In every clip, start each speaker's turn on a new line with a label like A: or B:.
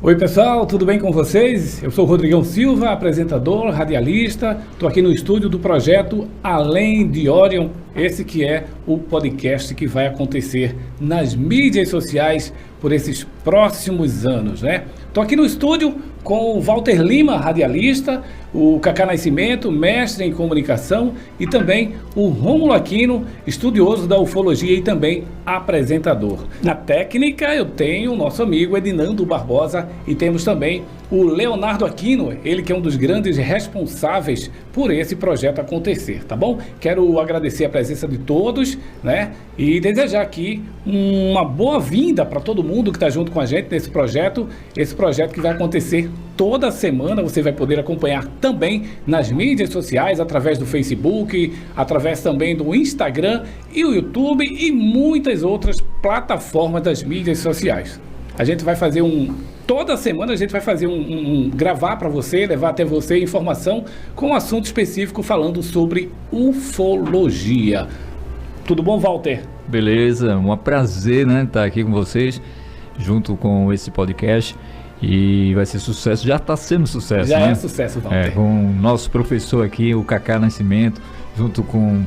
A: Oi pessoal, tudo bem com vocês? Eu sou o Rodrigão Silva, apresentador, radialista. Estou aqui no estúdio do projeto Além de Orion, esse que é o podcast que vai acontecer nas mídias sociais por esses próximos anos, né? Estou aqui no estúdio com o Walter Lima, radialista, o Cacá Nascimento, mestre em comunicação, e também o Rômulo Aquino, estudioso da ufologia e também apresentador. Na técnica eu tenho o nosso amigo Edinando Barbosa e temos também o Leonardo Aquino, ele que é um dos grandes responsáveis por esse projeto acontecer, tá bom? Quero agradecer a presença de todos, né? E desejar aqui uma boa-vinda para todo mundo que está junto com a gente nesse projeto, esse projeto que vai acontecer toda semana. Você vai poder acompanhar também nas mídias sociais, através do Facebook, através também do Instagram e o YouTube e muitas outras plataformas das mídias sociais. A gente vai fazer toda semana a gente vai fazer gravar para você, levar até você informação com um assunto específico falando sobre ufologia. Tudo bom, Walter?
B: Beleza, um prazer, né, estar aqui com vocês, junto com esse podcast. E vai ser sucesso, já está sendo sucesso,
A: já,
B: né?
A: É sucesso, Walter.
B: Com o nosso professor aqui, o Cacá Nascimento, junto com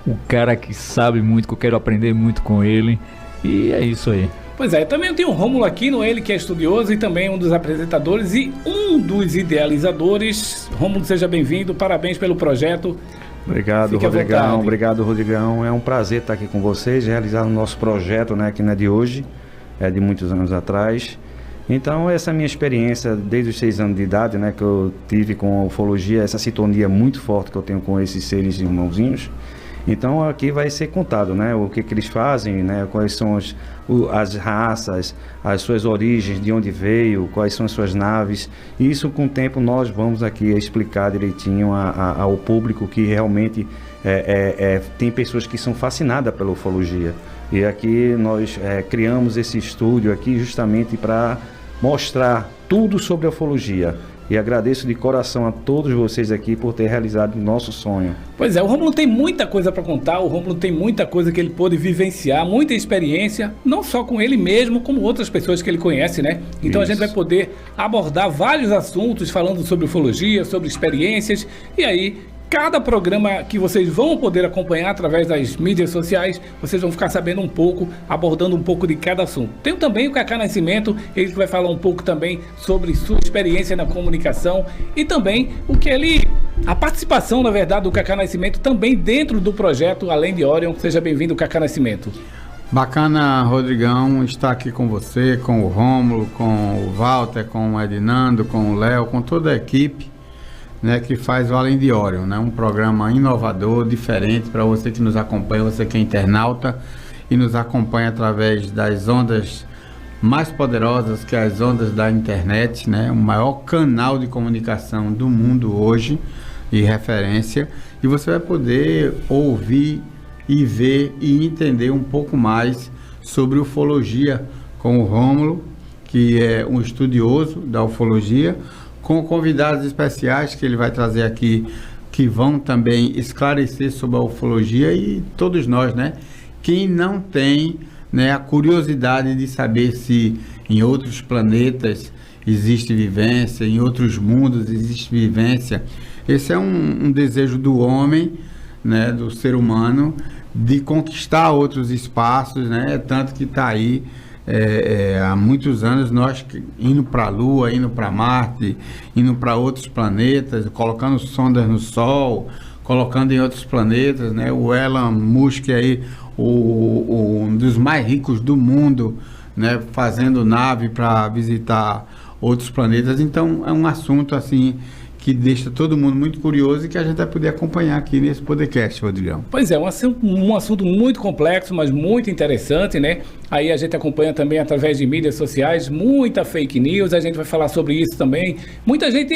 B: o cara que sabe muito, que eu quero aprender muito com ele. E é isso aí.
A: Pois é, também tem o Rômulo Aquino, ele que é estudioso e também um dos apresentadores e um dos idealizadores. Rômulo, seja bem-vindo, parabéns pelo projeto.
C: Obrigado, Rodrigão. Obrigado, Rodrigão. É um prazer estar aqui com vocês, realizar o nosso projeto, né, que não é de hoje, é de muitos anos atrás. Então, essa minha experiência desde os 6 anos de idade, né, que eu tive com a ufologia, essa sintonia muito forte que eu tenho com esses seres irmãozinhos. Então, aqui vai ser contado, né, o que eles fazem, né, quais são as raças, as suas origens, de onde veio, quais são as suas naves. E isso, com o tempo, nós vamos aqui explicar direitinho ao público que realmente tem pessoas que são fascinadas pela ufologia. E aqui nós criamos esse estúdio aqui justamente para mostrar tudo sobre a ufologia. E agradeço de coração a todos vocês aqui por ter realizado o nosso sonho.
A: Pois é, o Rômulo tem muita coisa para contar, o Rômulo tem muita coisa que ele pôde vivenciar, muita experiência, não só com ele mesmo, como outras pessoas que ele conhece, né? Então Isso. A gente vai poder abordar vários assuntos falando sobre ufologia, sobre experiências, e aí cada programa que vocês vão poder acompanhar através das mídias sociais, vocês vão ficar sabendo um pouco, abordando um pouco de cada assunto. Tem também o Cacá Nascimento, ele que vai falar um pouco também sobre sua experiência na comunicação e também a participação, na verdade, do Cacá Nascimento também dentro do projeto Além de Orion. Seja bem-vindo, Cacá Nascimento.
D: Bacana, Rodrigão, estar aqui com você, com o Rômulo, com o Walter, com o Edinando, com o Léo, com toda a equipe, né, que faz o Além de Orion, né, um programa inovador, diferente para você que nos acompanha, você que é internauta e nos acompanha através das ondas mais poderosas que as ondas da internet, né, o maior canal de comunicação do mundo hoje e referência, e você vai poder ouvir e ver e entender um pouco mais sobre ufologia com o Rômulo, que é um estudioso da ufologia, com convidados especiais que ele vai trazer aqui, que vão também esclarecer sobre a ufologia, e todos nós, né? Quem não tem, né, a curiosidade de saber se em outros planetas existe vivência, em outros mundos existe vivência. Esse é um desejo do homem, né, do ser humano, de conquistar outros espaços, né? Tanto que está aí há muitos anos nós indo para a Lua, indo para Marte, indo para outros planetas, colocando sondas no Sol, colocando em outros planetas, né? O Elon Musk aí, um dos mais ricos do mundo, né? Fazendo nave para visitar outros planetas. Então é um assunto assim que deixa todo mundo muito curioso e que a gente vai poder acompanhar aqui nesse podcast, Rodrigão.
A: Pois é, um assunto muito complexo, mas muito interessante, né? Aí a gente acompanha também através de mídias sociais, muita fake news, a gente vai falar sobre isso também. Muita gente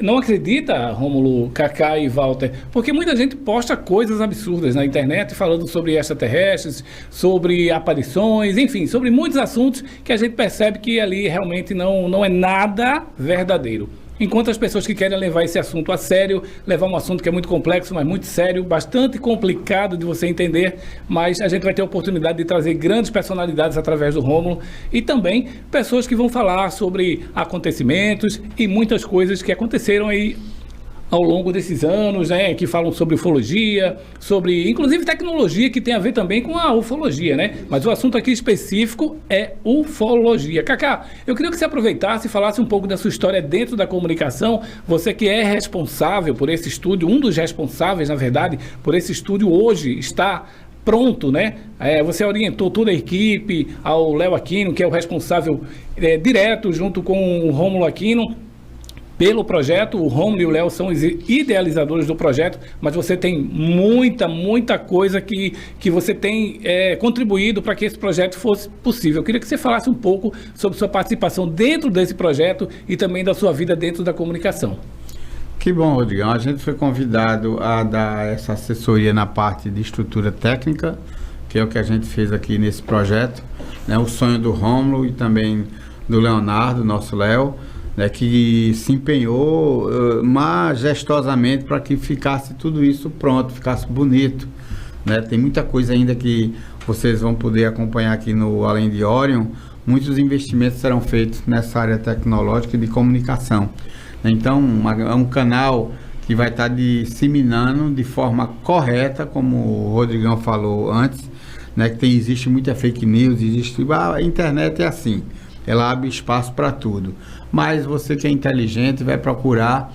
A: não acredita, Rômulo, Cacá e Walter, porque muita gente posta coisas absurdas na internet falando sobre extraterrestres, sobre aparições, enfim, sobre muitos assuntos que a gente percebe que ali realmente não é nada verdadeiro. enquanto as pessoas que querem levar esse assunto a sério, levar um assunto que é muito complexo, mas muito sério, bastante complicado de você entender, mas a gente vai ter a oportunidade de trazer grandes personalidades através do Rômulo e também pessoas que vão falar sobre acontecimentos e muitas coisas que aconteceram aí ao longo desses anos, né, que falam sobre ufologia, sobre, inclusive, tecnologia, que tem a ver também com a ufologia, né? Mas o assunto aqui específico é ufologia. Cacá, eu queria que você aproveitasse e falasse um pouco da sua história dentro da comunicação. Você que é responsável por esse estúdio, um dos responsáveis, na verdade, por esse estúdio hoje está pronto, né? Você orientou toda a equipe, ao Léo Aquino, que é o responsável direto, junto com o Rômulo Aquino, pelo projeto. O Rômulo e o Léo são os idealizadores do projeto, mas você tem muita coisa que você tem contribuído para que esse projeto fosse possível. Eu queria que você falasse um pouco sobre sua participação dentro desse projeto e também da sua vida dentro da comunicação.
D: Que bom, Rodrigão. A gente foi convidado a dar essa assessoria na parte de estrutura técnica, que é o que a gente fez aqui nesse projeto, né? O sonho do Rômulo e também do Leonardo, nosso Léo, né, que se empenhou majestosamente para que ficasse tudo isso pronto, ficasse bonito, né? Tem muita coisa ainda que vocês vão poder acompanhar aqui no Além de Orion. Muitos investimentos serão feitos nessa área tecnológica e de comunicação. Então, é um canal que vai estar disseminando de forma correta, como o Rodrigão falou antes, né, que existe muita fake news, a internet é assim, ela abre espaço para tudo. Mas você que é inteligente vai procurar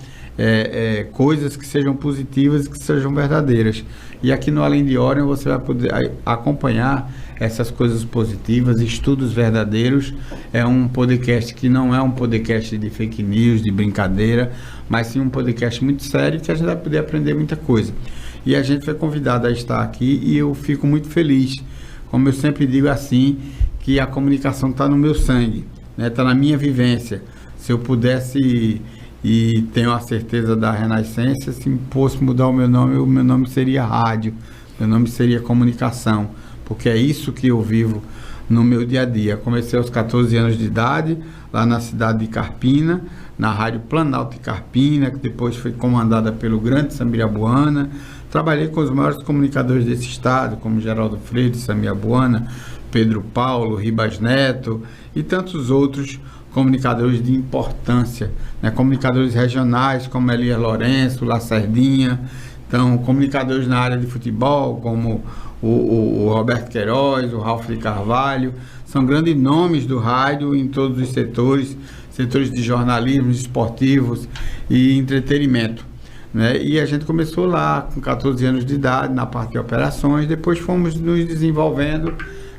D: coisas que sejam positivas e que sejam verdadeiras. E aqui no Além de Orion você vai poder acompanhar essas coisas positivas, estudos verdadeiros. É um podcast que não é um podcast de fake news, de brincadeira, mas sim um podcast muito sério que a gente vai poder aprender muita coisa. E a gente foi convidado a estar aqui e eu fico muito feliz. Como eu sempre digo assim, que a comunicação está no meu sangue, né? Está na minha vivência. Se eu pudesse, e tenho a certeza da renascença, se fosse mudar o meu nome seria rádio, meu nome seria comunicação, porque é isso que eu vivo no meu dia a dia. Comecei aos 14 anos de idade, lá na cidade de Carpina, na Rádio Planalto de Carpina, que depois foi comandada pelo grande Samirabuana. Trabalhei com os maiores comunicadores desse estado, como Geraldo Freire, Samirabuana, Pedro Paulo, Ribas Neto e tantos outros comunicadores de importância, né? Comunicadores regionais como Elias Lourenço, Lacerdinha, então comunicadores na área de futebol como o Roberto Queiroz, o Ralf de Carvalho, são grandes nomes do rádio em todos os setores de jornalismo, esportivos e entretenimento, né? E a gente começou lá com 14 anos de idade na parte de operações, depois fomos nos desenvolvendo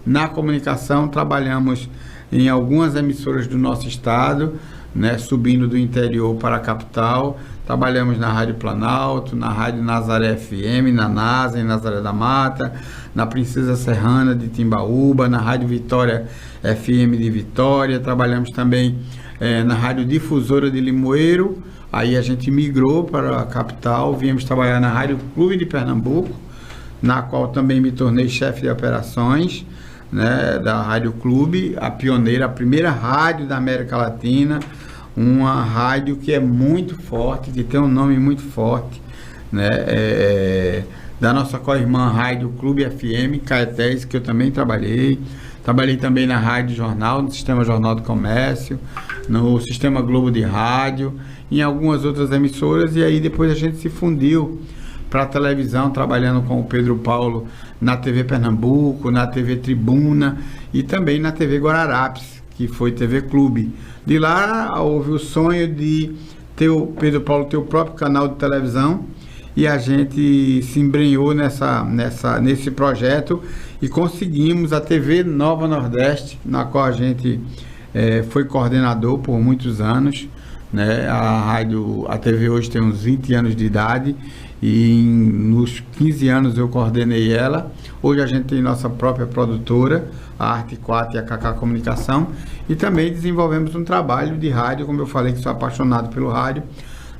D: na comunicação, trabalhamos em algumas emissoras do nosso estado, né, subindo do interior para a capital. Trabalhamos na Rádio Planalto, na Rádio Nazaré FM, na NASA, em Nazaré da Mata, na Princesa Serrana de Timbaúba, na Rádio Vitória FM de Vitória. Trabalhamos também na Rádio Difusora de Limoeiro. Aí a gente migrou para a capital, viemos trabalhar na Rádio Clube de Pernambuco, na qual também me tornei chefe de operações, né, da Rádio Clube, a pioneira, a primeira rádio da América Latina, uma rádio que é muito forte, que tem um nome muito forte, né, da nossa co-irmã Rádio Clube FM, Caetés, que eu também trabalhei também na Rádio Jornal, no Sistema Jornal do Comércio, no Sistema Globo de Rádio, em algumas outras emissoras, e aí depois a gente se fundiu para a televisão, trabalhando com o Pedro Paulo na TV Pernambuco, na TV Tribuna e também na TV Guararapes, que foi TV Clube. De lá houve o sonho de ter o Pedro Paulo ter o próprio canal de televisão e a gente se embrenhou nesse projeto e conseguimos a TV Nova Nordeste, na qual a gente foi coordenador por muitos anos, né? A TV hoje tem uns 20 anos de idade e nos 15 anos eu coordenei ela. Hoje a gente tem nossa própria produtora, a Arte 4 e a Kaká Comunicação, e também desenvolvemos um trabalho de rádio, como eu falei que sou apaixonado pelo rádio,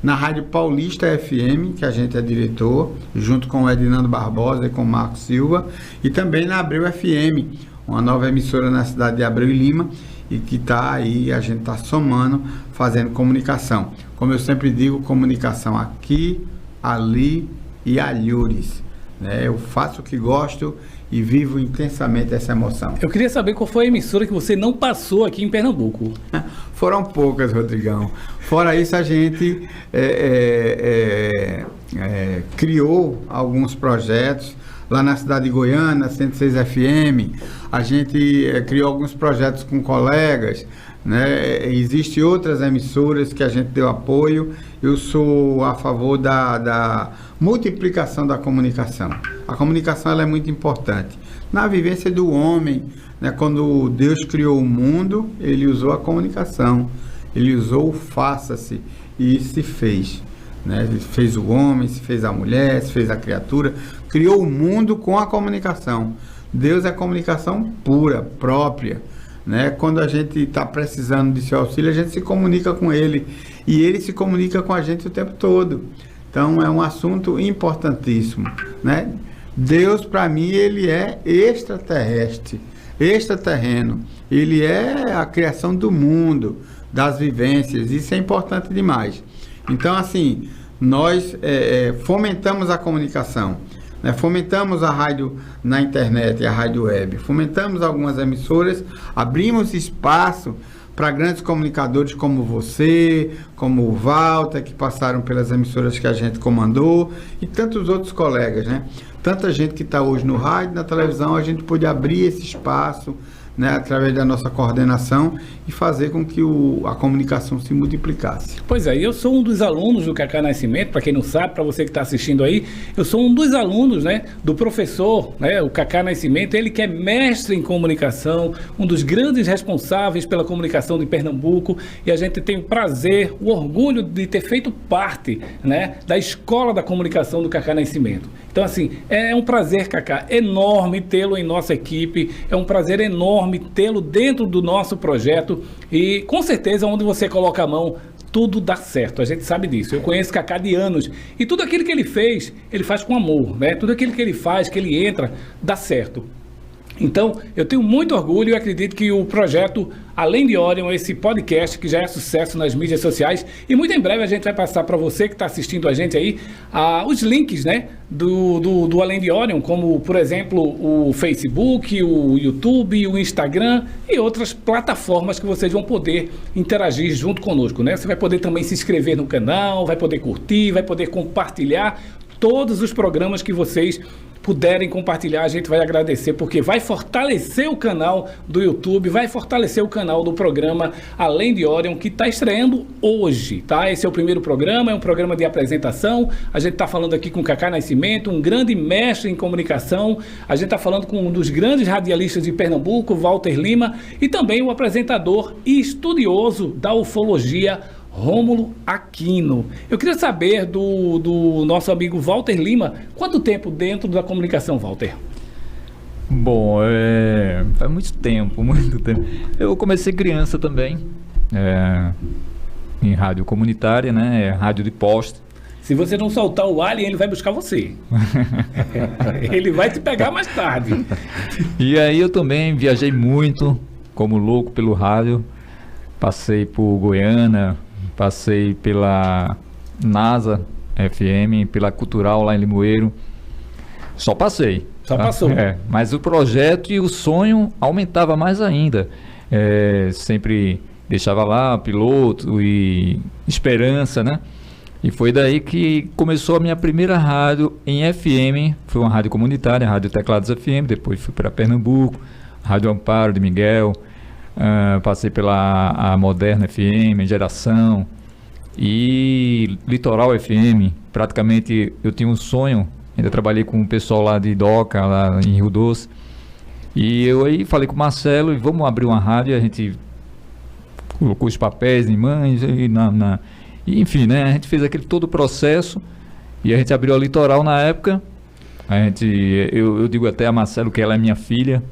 D: na Rádio Paulista FM, que a gente é diretor, junto com o Edinando Barbosa e com o Marco Silva, e também na Abreu FM, uma nova emissora na cidade de Abreu e Lima, e que está aí, a gente está somando, fazendo comunicação. Como eu sempre digo, comunicação aqui, ali e alhures. Né? Eu faço o que gosto e vivo intensamente essa emoção.
A: Eu queria saber qual foi a emissora que você não passou aqui em Pernambuco.
D: Foram poucas, Rodrigão. Fora isso, a gente criou alguns projetos lá na cidade de Goiânia, 106 FM. A gente criou alguns projetos com colegas, né? Existem outras emissoras que a gente deu apoio. Eu sou a favor da multiplicação da comunicação. A comunicação ela é muito importante. Na vivência do homem, né? Quando Deus criou o mundo, ele usou a comunicação. Ele usou o faça-se e se fez. Né? Ele fez o homem, se fez a mulher, se fez a criatura. Criou o mundo com a comunicação. Deus é comunicação pura, própria. Né? Quando a gente está precisando de seu auxílio, a gente se comunica com ele. E ele se comunica com a gente o tempo todo. Então é um assunto importantíssimo. Né? Deus, para mim, ele é extraterrestre, extraterreno. Ele é a criação do mundo, das vivências. Isso é importante demais. Então, assim, nós fomentamos a comunicação. Né? Fomentamos a rádio na internet e a rádio web, fomentamos algumas emissoras, abrimos espaço para grandes comunicadores como você, como o Walter, que passaram pelas emissoras que a gente comandou, e tantos outros colegas, né? Tanta gente que está hoje no rádio, na televisão, a gente pôde abrir esse espaço, né, através da nossa coordenação e fazer com que a comunicação se multiplicasse.
A: Pois é, eu sou um dos alunos do Cacá Nascimento, para quem não sabe, para você que está assistindo aí, eu sou um dos alunos, né, do professor, né, o Cacá Nascimento, ele que é mestre em comunicação, um dos grandes responsáveis pela comunicação de Pernambuco, e a gente tem o prazer, o orgulho de ter feito parte, né, da Escola da Comunicação do Cacá Nascimento. Então, assim, é um prazer, Cacá, enorme tê-lo em nossa equipe, é um prazer enorme tê-lo dentro do nosso projeto e, com certeza, onde você coloca a mão, tudo dá certo, a gente sabe disso. Eu conheço Cacá de anos e tudo aquilo que ele fez, ele faz com amor, né? Tudo aquilo que ele faz, que ele entra, dá certo. Então, eu tenho muito orgulho e acredito que o projeto Além de Orion, esse podcast que já é sucesso nas mídias sociais, e muito em breve a gente vai passar para você que está assistindo a gente aí, os links, né, do Além de Orion, como, por exemplo, o Facebook, o YouTube, o Instagram e outras plataformas que vocês vão poder interagir junto conosco, né? Você vai poder também se inscrever no canal, vai poder curtir, vai poder compartilhar todos os programas que vocês puderem compartilhar, a gente vai agradecer, porque vai fortalecer o canal do YouTube, vai fortalecer o canal do programa Além de Orion, que está estreando hoje, tá? Esse é o primeiro programa, é um programa de apresentação, a gente está falando aqui com o Cacá Nascimento, um grande mestre em comunicação, a gente está falando com um dos grandes radialistas de Pernambuco, Walter Lima, e também o apresentador e estudioso da ufologia, Rômulo Aquino. Eu queria saber do nosso amigo Walter Lima, quanto tempo dentro da comunicação, Walter?
B: Bom, faz muito tempo. Eu comecei criança também, em rádio comunitária, né, rádio de poste.
A: Se você não soltar o alien, ele vai buscar você. Ele vai te pegar mais tarde.
B: E aí eu também viajei muito, como louco, pelo rádio. Passei por Goiânia, passei pela NASA FM, pela Cultural lá em Limoeiro. Só passei.
A: Só passou.
B: Mas o projeto e o sonho aumentava mais ainda. Sempre deixava lá piloto e esperança, né? E foi daí que começou a minha primeira rádio em FM. Foi uma rádio comunitária, Rádio Teclados FM. Depois fui para Pernambuco, Rádio Amparo de Miguel. Passei pela a Moderna FM, Geração e Litoral FM. Praticamente eu tinha um sonho, ainda trabalhei com o pessoal lá de Doca, lá em Rio Doce, e eu aí falei com o Marcelo, e vamos abrir uma rádio. A gente colocou os papéis em mãos e enfim, né, a gente fez aquele todo o processo e a gente abriu a Litoral na época. Eu digo até a Marcelo que ela é minha filha.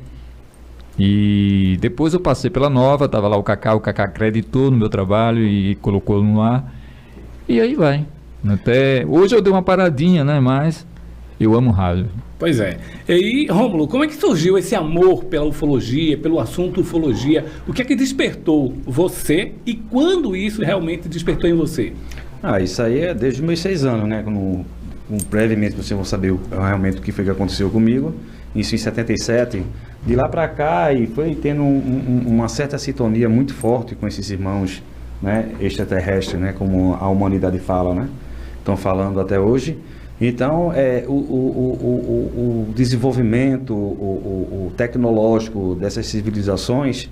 B: E depois eu passei pela Nova, tava lá o Cacá acreditou no meu trabalho e colocou no ar. E aí vai. Até hoje eu dei uma paradinha, né? Mas eu amo rádio.
A: Pois é. E aí, Rômulo, como é que surgiu esse amor pela ufologia, pelo assunto ufologia? O que é que despertou você e quando isso realmente despertou em você?
C: Isso aí é desde os meus 6 anos, né? Brevemente vocês vão saber realmente o que foi que aconteceu comigo. Isso em 77. De lá para cá, e foi tendo uma certa sintonia muito forte com esses irmãos, né, extraterrestres, né? Como a humanidade fala, né? Estão falando até hoje. Então, o desenvolvimento o tecnológico dessas civilizações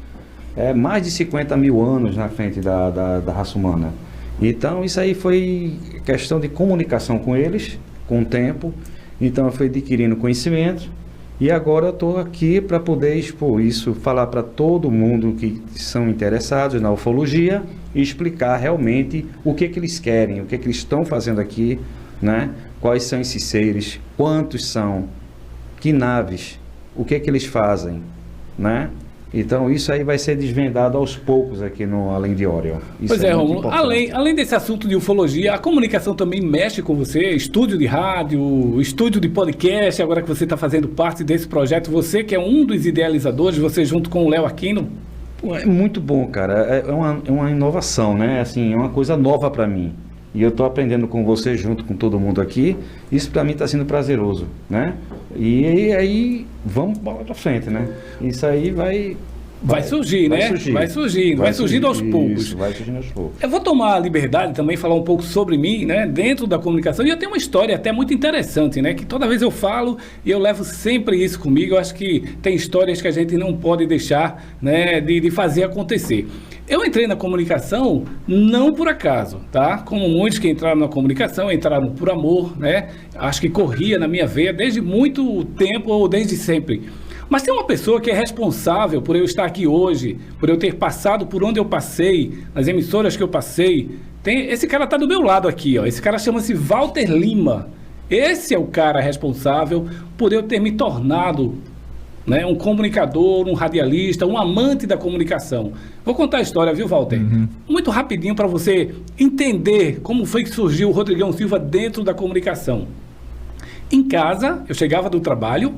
C: é mais de 50 mil anos na frente da raça humana. Então, isso aí foi questão de comunicação com eles, com o tempo. Então, eu fui adquirindo conhecimento e agora eu estou aqui para poder expor isso, falar para todo mundo que são interessados na ufologia e explicar realmente o que eles querem, o que eles estão fazendo aqui, né? Quais são esses seres, quantos são, que naves, o que eles fazem, né? Então isso aí vai ser desvendado aos poucos aqui no Além de Orion. Isso
A: pois Romulo, além desse assunto de ufologia, a comunicação também mexe com você, estúdio de rádio, estúdio de podcast, agora que você está fazendo parte desse projeto, você que é um dos idealizadores, você junto com o Léo Aquino.
C: É muito bom, cara, é uma inovação, né? Assim, é uma coisa nova para mim. E eu estou aprendendo com você, junto com todo mundo aqui. Isso para mim está sendo prazeroso, né? E aí, vamos para frente, né? Isso aí vai
A: surgir, né? Vai surgindo aos poucos.
C: Isso, vai surgindo aos poucos.
A: Eu vou tomar a liberdade também, falar um pouco sobre mim, né? Dentro da comunicação. E eu tenho uma história até muito interessante, né? Que toda vez eu falo e eu levo sempre isso comigo. Eu acho que tem histórias que a gente não pode deixar, né? De fazer acontecer. Eu entrei na comunicação não por acaso, tá? Como muitos que entraram na comunicação, entraram por amor, né? Acho que corria na minha veia desde muito tempo ou desde sempre. Mas tem uma pessoa que é responsável por eu estar aqui hoje, por eu ter passado por onde eu passei, nas emissoras que eu passei. Esse cara está do meu lado aqui, ó. Esse cara chama-se Walter Lima. Esse é o cara responsável por eu ter me tornado, né, um comunicador, um radialista, um amante da comunicação. Vou contar a história, viu, Walter? Muito rapidinho para você entender como foi que surgiu o Rodrigão Silva dentro da comunicação. Em casa, eu chegava do trabalho,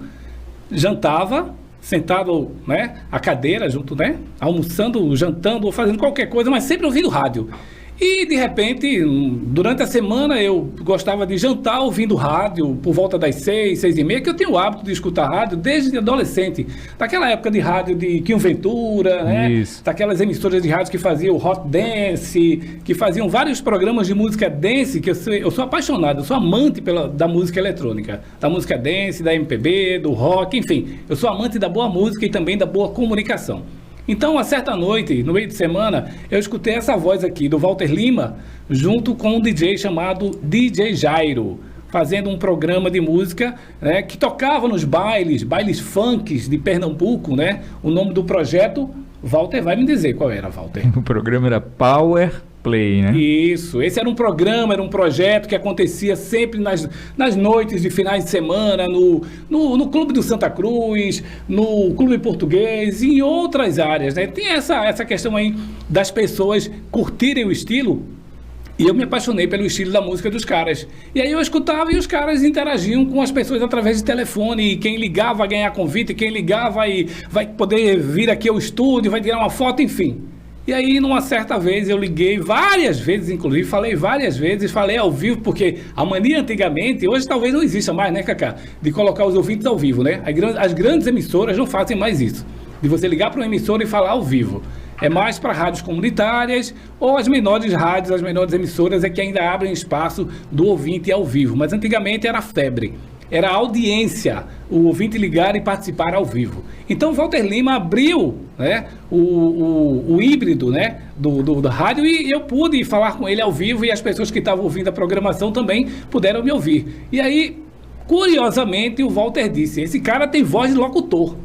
A: jantava, sentado, né, à cadeira junto, né, almoçando, jantando, ou fazendo qualquer coisa, mas sempre ouvindo rádio. E, de repente, durante a semana, eu gostava de jantar ouvindo rádio por volta das 6, 6h30, que eu tenho o hábito de escutar rádio desde adolescente. Daquela época de rádio de Quinho Ventura, né? Isso. Daquelas emissoras de rádio que faziam o Hot Dance, que faziam vários programas de música dance, que eu sou apaixonado, eu sou amante da música eletrônica, da música dance, da MPB, do rock, enfim. Eu sou amante da boa música e também da boa comunicação. Então, uma certa noite, no meio de semana, eu escutei essa voz aqui do Walter Lima, junto com um DJ chamado DJ Jairo, fazendo um programa de música, né, que tocava nos bailes funks de Pernambuco, né? O nome do projeto, Walter vai me dizer qual era, Walter.
B: O programa era Power Play, né?
A: Isso, esse era um programa, era um projeto que acontecia sempre nas noites de finais de semana, no Clube do Santa Cruz, no Clube Português e em outras áreas, né? Tem essa questão aí das pessoas curtirem o estilo, e eu me apaixonei pelo estilo da música dos caras. E aí eu escutava e os caras interagiam com as pessoas através de telefone, e quem ligava vai ganhar convite, quem ligava e vai poder vir aqui ao estúdio, vai tirar uma foto, enfim. E aí, numa certa vez, eu liguei várias vezes, inclusive, falei ao vivo, porque a mania antigamente, hoje talvez não exista mais, né, Cacá? De colocar os ouvintes ao vivo, né? As grandes emissoras não fazem mais isso, de você ligar para uma emissora e falar ao vivo. É mais para rádios comunitárias ou as menores rádios, as menores emissoras é que ainda abrem espaço do ouvinte ao vivo. Mas antigamente era febre. Era audiência, o ouvinte ligar e participar ao vivo. Então, Walter Lima abriu, né, o híbrido, né, do rádio, e eu pude falar com ele ao vivo, e as pessoas que estavam ouvindo a programação também puderam me ouvir. E aí, curiosamente, o Walter disse, esse cara tem voz de locutor.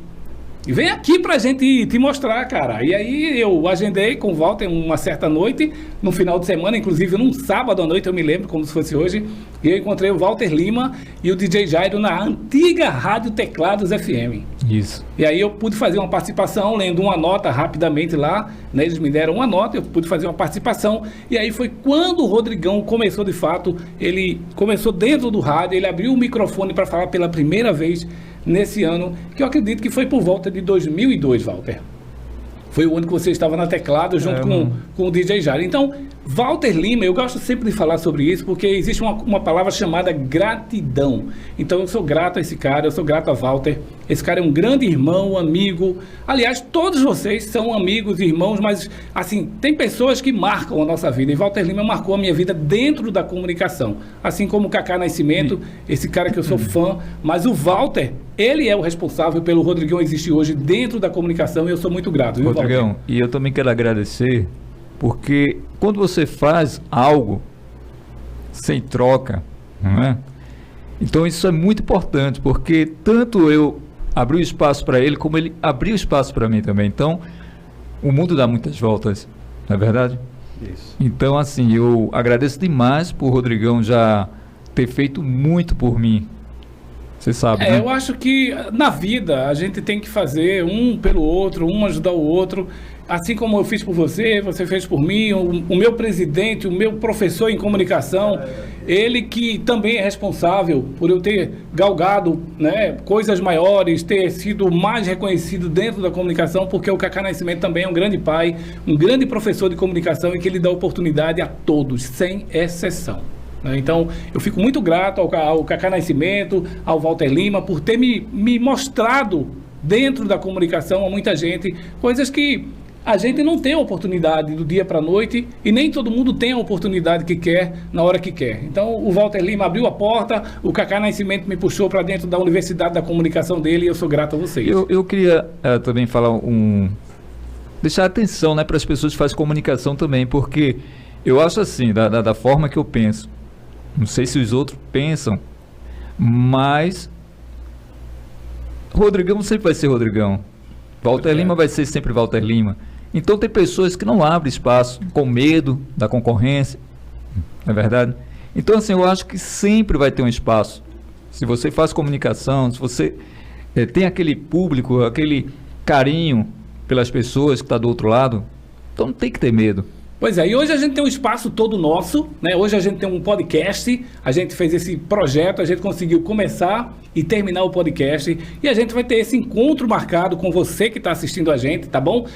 A: E vem aqui pra gente te mostrar, cara. E aí eu agendei com o Walter uma certa noite, no final de semana, inclusive num sábado à noite, eu me lembro como se fosse hoje, E eu encontrei o Walter Lima e o DJ Jairo na antiga Rádio Teclados FM.
B: Isso.
A: E aí eu pude fazer uma participação, lendo uma nota rapidamente lá, né? Eles me deram uma nota, eu pude fazer uma participação, e aí foi quando o Rodrigão começou de fato, ele começou dentro do rádio, ele abriu o microfone para falar pela primeira vez nesse ano, que eu acredito que foi por volta de 2002, Walter. Foi o ano que você estava na Teclado junto com o DJ Jairo. Então, Walter Lima, eu gosto sempre de falar sobre isso, porque existe uma palavra chamada gratidão. Então, eu sou grato a esse cara, eu sou grato a Walter. Esse cara é um grande irmão, amigo. Aliás, todos vocês são amigos, irmãos, mas, assim, tem pessoas que marcam a nossa vida. E Walter Lima marcou a minha vida dentro da comunicação. Assim como o Cacá Nascimento, esse cara que eu sou fã. Mas o Walter, ele é o responsável pelo Rodrigão existir hoje dentro da comunicação, e eu sou muito grato, viu,
B: Rodrigão,
A: Walter?
B: e eu também quero agradecer, porque quando você faz algo sem troca, não é? Então isso é muito importante, porque tanto eu abri o espaço para ele, como ele abriu espaço para mim também. Então, o mundo dá muitas voltas, não é verdade?
C: Isso.
B: Então, assim, eu agradeço demais por Rodrigão já ter feito muito por mim. Você sabe, né?
A: Eu acho que na vida a gente tem que fazer um pelo outro, um ajudar o outro. Assim como eu fiz por você, você fez por mim, o meu presidente, o meu professor em comunicação, ele que também é responsável por eu ter galgado, né, coisas maiores, ter sido mais reconhecido dentro da comunicação, porque o Cacá Nascimento também é um grande pai, um grande professor de comunicação, e que ele dá oportunidade a todos, sem exceção. Então, eu fico muito grato ao Cacá Nascimento, ao Walter Lima, por ter me mostrado dentro da comunicação a muita gente, coisas que a gente não tem a oportunidade do dia para a noite, e nem todo mundo tem a oportunidade que quer, na hora que quer. Então, o Walter Lima abriu a porta, o Cacá Nascimento me puxou para dentro da Universidade da Comunicação dele, e eu sou grato a vocês.
B: Eu queria também falar deixar atenção, né, para as pessoas que fazem comunicação também, porque eu acho assim, da forma que eu penso, não sei se os outros pensam, mas Rodrigão sempre vai ser Rodrigão. Walter Lima vai ser sempre Walter Lima. Então tem pessoas que não abrem espaço com medo da concorrência, não é verdade? Então, assim, eu acho que sempre vai ter um espaço. Se você faz comunicação, se você tem aquele público, aquele carinho pelas pessoas que está do outro lado, então não tem que ter medo.
A: Pois é, e hoje a gente tem um espaço todo nosso, né? Hoje a gente tem um podcast, a gente fez esse projeto, a gente conseguiu começar e terminar o podcast, e a gente vai ter esse encontro marcado com você que está assistindo a gente, tá bom?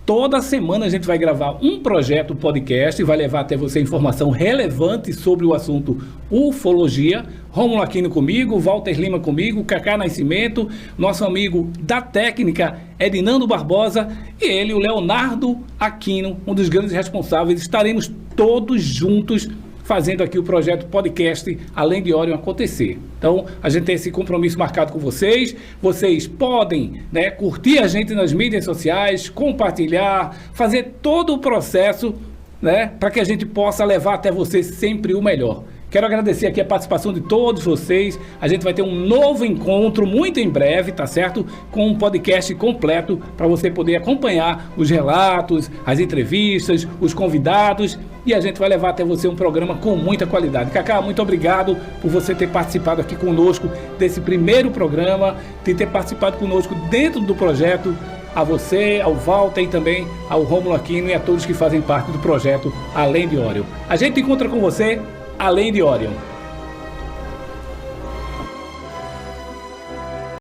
A: Toda semana a gente vai gravar um projeto podcast e vai levar até você informação relevante sobre o assunto ufologia. Rômulo Aquino comigo, Walter Lima comigo, Cacá Nascimento, nosso amigo da técnica Edinando Barbosa, e ele, o Leonardo Aquino, um dos grandes responsáveis. Estaremos todos juntos fazendo aqui o projeto podcast Além de Orion acontecer. Então, a gente tem esse compromisso marcado com vocês. Vocês podem, né, curtir a gente nas mídias sociais, compartilhar, fazer todo o processo, né, para que a gente possa levar até você sempre o melhor. Quero agradecer aqui a participação de todos vocês. A gente vai ter um novo encontro muito em breve, tá certo? Com um podcast completo para você poder acompanhar os relatos, as entrevistas, os convidados, e a gente vai levar até você um programa com muita qualidade. Cacá, muito obrigado por você ter participado aqui conosco desse primeiro programa, de ter participado conosco dentro do projeto. A você, ao Walter e também ao Rômulo Aquino e a todos que fazem parte do projeto Além de Orion. A gente encontra com você Além de Orion.